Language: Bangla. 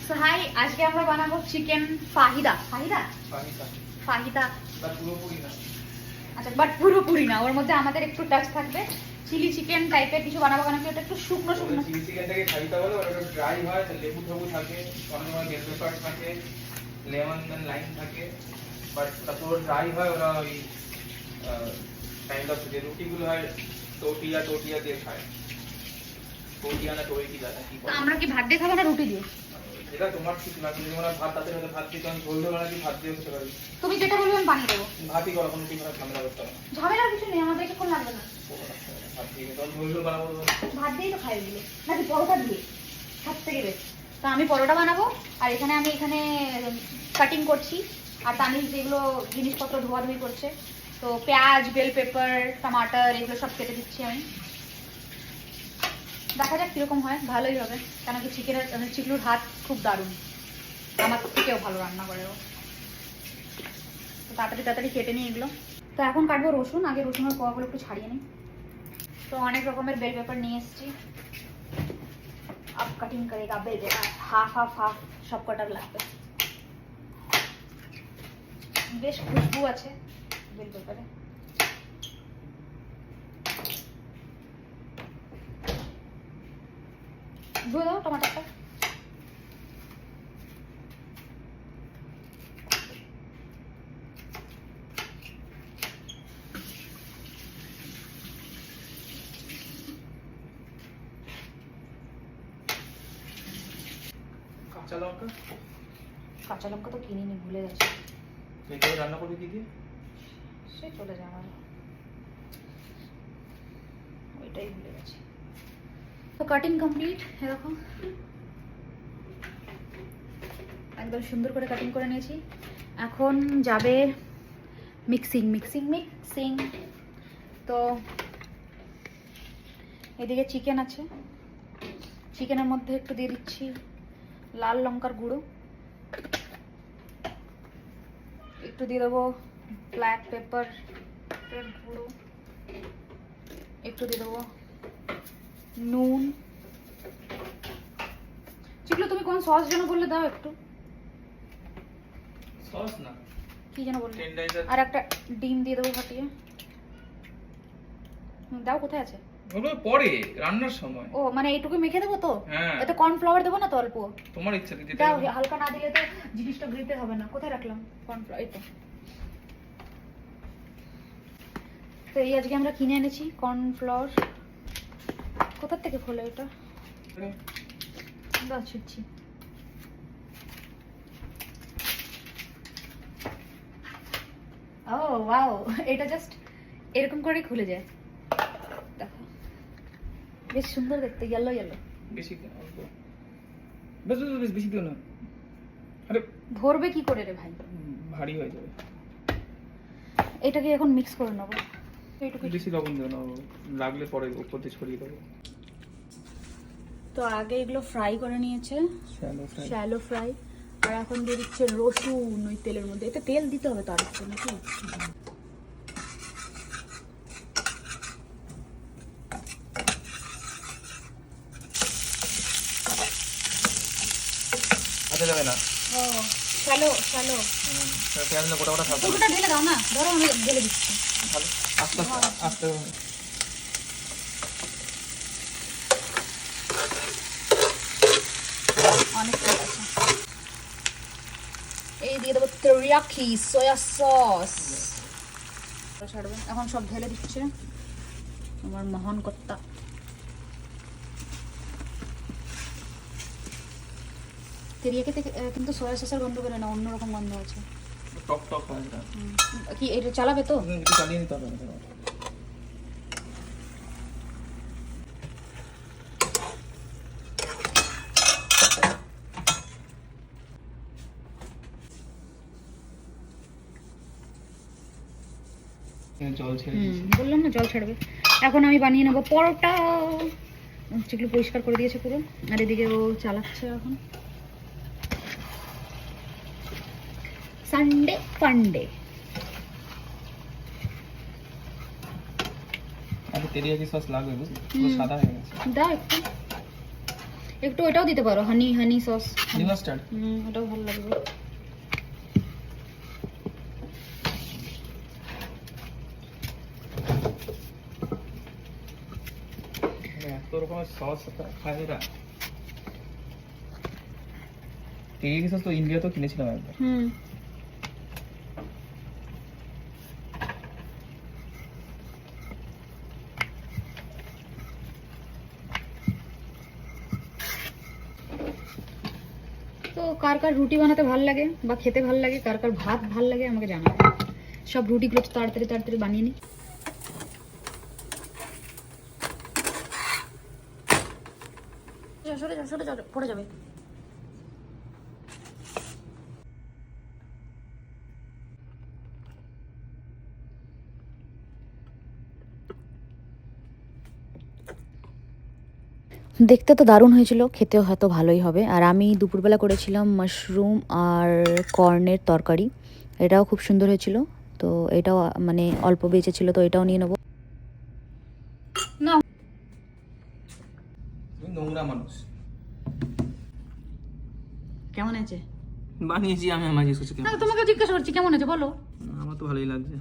সো হাই, আজকে আমরা বানাবো চিকেন ফাহিদা। ফাহিদা ফাহিদা আচ্ছা, বাট পুরোপুরি না, ওর মধ্যে আমাদের একটু টাচ থাকবে। চিলি চিকেন টাইপের কিছু বানাবো, কারণ কি ওটা একটু শুকনো শুকনো। চিলি চিকেনটাকে ফাহিদা বলে, ওটা ড্রাই হয়, লেবু টেবু থাকে, অনেক সময় বেল পেপার থাকে, লেমন লাইম থাকে, বাট ওটা পুরো ড্রাই হয়। ওরা ওই কাইন্ড অফ যে রুটিগুলো হয় টোটিয়া দিয়ে খায়। টোটিয়া না টোটিয়া কি বলে? আমরা কি ভাত দিয়ে খাবো না রুটি দিয়ে? এটা তোমার ঠিক না, তুমি যেমন ভাত তাতে হলে ভাত দিয়ে তখন ঝোল ঝোল নাকি ভাত দিয়ে খেতে পারবে। তুমি যেটা বলবে আমি বানিয়ে দেবো। ভাতই করো, কোনো কি ঝামেলা করতে হবে না। ঝামেলার কিছু নেই, আমাদের কিছুক্ষণ লাগবে না। ভাত দিয়ে তখন ঝোল ঝোল বানাবো। ভাত দিয়েই তো খাই এগুলো, নাকি পরোটা দিয়ে? সব থেকে বেস্ট। তো আমি পরোটা বানাবো, আর আমি এখানে কাটিং করছি, আর তানিশ যেগুলো জিনিসপত্র ধোয়াধুয়ি করছে। তো পেঁয়াজ, বেল পেপার, টমাটার এগুলো সব কেটে দিচ্ছি আমি। দেখা যাক কীরকম হয়, ভালোই হবে, কেন কি চিকলুর হাত খুব দারুণ, আমার থেকেও ভালো রান্না করে ও। তো তাড়াতাড়ি কেটে নিই এগুলো। তো এখন কাটবো রসুন, আগে রসুনের কোয়াগুলো একটু ছাড়িয়ে নিই। তো অনেক রকমের বেল পেপার নিয়ে এসেছি, अब कटिंग करेगा बेल पेपर, हाफ सब कटा লাগবে। বেশ খুশবু আছে বেল পেপারে। ধুয়ে দাও টমাটোটা। কাঁচা লঙ্কা তো কিনিনি, ভুলে গেছি। রান্না করে কি দিয়ে সে চলে যায় আমার, ওইটাই ভুলে গেছি। তো কাটিং কমপ্লিট, এরকম একদম সুন্দর করে কাটিং করে নিয়েছি। এখন যাবে মিক্সিং। তো এদিকে চিকেন আছে, চিকেনের মধ্যে একটু দিয়ে দিচ্ছি লাল লঙ্কার গুঁড়ো, একটু দিয়ে দেবো ব্ল্যাক পেপার গুঁড়ো, একটু দিয়ে দেবো নুন। চিকলু তুমি কোন সস যেন বললে, দাও একটু। সস না কি যেন বললে? আর একটা ডিম দিয়ে দেবো ফাটিয়ে। দাও, কোথায় আছে? ওগুলো পরে রান্নার সময়। ও মানে এইটুকু মেখে দেবো তো? হ্যাঁ। এতে কর্নফ্লাওয়ার দেবো না তো অল্প? তোমার ইচ্ছা দিতে দাও, হালকা না দিলে তো জিনিসটা গ্রিতে হবে না। কোথায় রাখলাম কর্নফ্লাওয়ার? এই তো। তো এই আজকে আমরা কিনে এনেছি কর্নফ্লাওয়ার। কোথা থেকে খোলে এটা? দাও ছুটছি। ও ওয়াও, এটা জাস্ট এরকম করে খুলে যায়, দেখো বেশ সুন্দর দেখতে, ইয়েলো বেশি অল্প, বেশি দিও না। আরে ধরবে কি করে রে ভাই, ভারী হয়ে যাবে। এটাকে এখন মিক্স করে নেবো। এইটুকু বেশি লবণ দিও না, লাগলে পরে উপর দিয়ে ছড়িয়ে দেবো। তো আগে এগুলো ফ্রাই করে নিয়েছে, শ্যালো ফ্রাই, আর এখন দিয়ে দিচ্ছে রসুন ওই তেলের মধ্যে। এটা তেল দিতে হবে তার একটু নাকি? আচ্ছা যাবে না। ও শ্যালো পেঁয়াজ না গোটা গোটা থাকবে। ওটা ঢেলে দাও না, ধরো আমি ঢেলে দিচ্ছি। ভালো, আস্তে আস্তে। অনেক ঠিক আছে। এই দিয়ে দেবো তেরিয়াকি সয়া সস। ছাড়বে, এখন সব ঢেলে দিচ্ছে আমার মহান কর্তা। তেরিয়াকি থেকে কিন্তু সয়া সসের গন্ধ বেরোয় না, অন্যরকম গন্ধ আছে। টক হয় এটা। কি এটা চালাবে তো? একটু চালিয়ে নিতে হবে। জল ছেড়ে বললাম না জল ছাড়বে। এখন আমি বানিয়ে নেবো পরোটা। যেগুলো পরিষ্কার করে দিয়েছে পুরো, আর এদিকে ও চালাচ্ছে এখন। সানডে ফান্ডে। আগে তেরিয়াকি সস লাগবে, বুঝলি? পুরো সাদা হয়ে গেছে। দাও একটু, একটু ওটাও দিতে পারো, হানি সস। হানি মাস্টার্ড ওটাও ভালো লাগবে। এত রকমের সস খায় এরা। তেরিয়াকি সস তো ইন্ডিয়াতেও কিনেছিলাম একবার। তো কার কার রুটি বানাতে ভাল লাগে বা খেতে ভাল লাগে, কার কার ভাত ভাল লাগে আমাকে জানাবে। সব রুটিগুলো তো তাড়াতাড়ি তাড়াতাড়ি বানিয়ে নিই। সরে যা পড়ে যাবে। দেখতে তো দারুণ হয়েছিল, খেতেও হয়তো ভালোই হবে। আর আমি দুপুরবেলা করেছিলাম মাশরুম আর কর্নের তরকারি, এটাও খুব সুন্দর হয়েছিল। তো এটাও মানে অল্প বেঁচেছিল, তো এটাও নিয়ে নেবো। না তুমি নোংরা মানুষ। কেমন আছে বানিয়েছি আমি, আমার জিজ্ঞেস করছি তোমাকে জিজ্ঞাসা করছি কেমন আছে বলো। আমার তো ভালোই লাগছে।